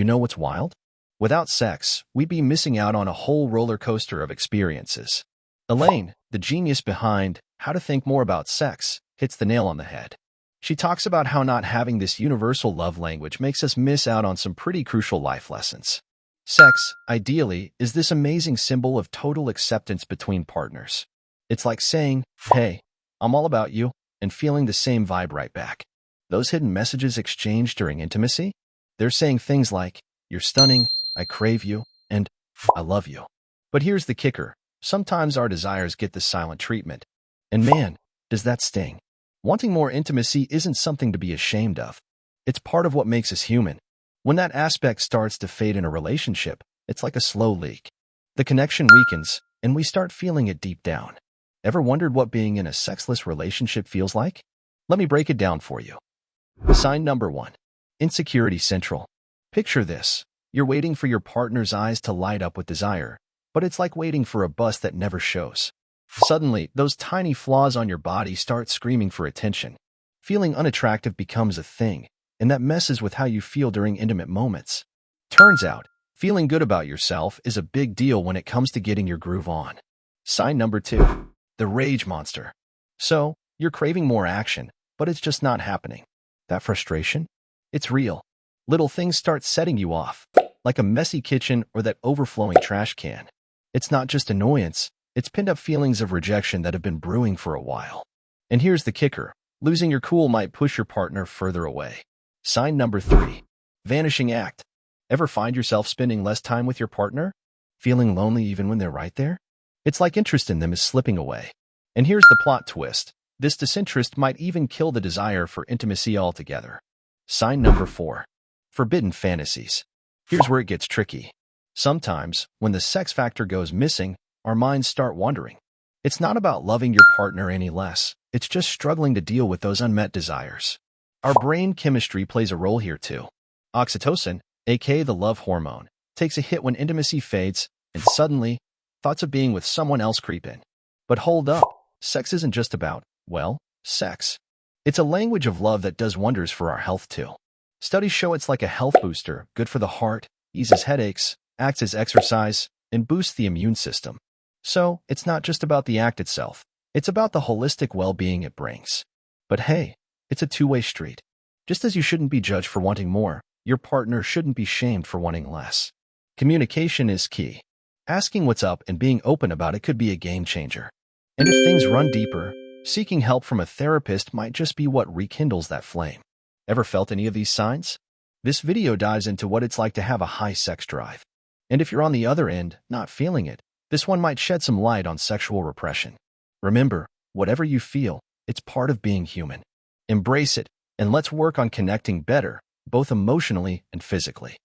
You know what's wild? Without sex, we'd be missing out on a whole roller coaster of experiences. Elaine, the genius behind How to Think More About Sex, hits the nail on the head. She talks about how not having this universal love language makes us miss out on some pretty crucial life lessons. Sex, ideally, is this amazing symbol of total acceptance between partners. It's like saying, "Hey, I'm all about you," and feeling the same vibe right back. Those hidden messages exchanged during intimacy? They're saying things like, "You're stunning, I crave you," and "I love you." But here's the kicker. Sometimes our desires get the silent treatment. And man, does that sting. Wanting more intimacy isn't something to be ashamed of. It's part of what makes us human. When that aspect starts to fade in a relationship, it's like a slow leak. The connection weakens, and we start feeling it deep down. Ever wondered what being in a sexless relationship feels like? Let me break it down for you. Sign number 1. Insecurity Central. Picture this. You're waiting for your partner's eyes to light up with desire, but it's like waiting for a bus that never shows. Suddenly, those tiny flaws on your body start screaming for attention. Feeling unattractive becomes a thing, and that messes with how you feel during intimate moments. Turns out, feeling good about yourself is a big deal when it comes to getting your groove on. Sign number 2. The Rage Monster. So, you're craving more action, but it's just not happening. That frustration? It's real. Little things start setting you off, like a messy kitchen or that overflowing trash can. It's not just annoyance, it's pinned-up feelings of rejection that have been brewing for a while. And here's the kicker. Losing your cool might push your partner further away. Sign number 3. Vanishing Act. Ever find yourself spending less time with your partner? Feeling lonely even when they're right there? It's like interest in them is slipping away. And here's the plot twist. This disinterest might even kill the desire for intimacy altogether. Sign number 4. Forbidden Fantasies. Here's where it gets tricky. Sometimes, when the sex factor goes missing, our minds start wandering. It's not about loving your partner any less. It's just struggling to deal with those unmet desires. Our brain chemistry plays a role here too. Oxytocin, aka the love hormone, takes a hit when intimacy fades, and suddenly, thoughts of being with someone else creep in. But hold up, sex isn't just about, well, sex. It's a language of love that does wonders for our health too. Studies show it's like a health booster, good for the heart, eases headaches, acts as exercise, and boosts the immune system. So, it's not just about the act itself. It's about the holistic well-being it brings. But hey, it's a two-way street. Just as you shouldn't be judged for wanting more, your partner shouldn't be shamed for wanting less. Communication is key. Asking what's up and being open about it could be a game changer. And if things run deeper, seeking help from a therapist might just be what rekindles that flame. Ever felt any of these signs? This video dives into what it's like to have a high sex drive. And if you're on the other end, not feeling it, this one might shed some light on sexual repression. Remember, whatever you feel, it's part of being human. Embrace it, and let's work on connecting better, both emotionally and physically.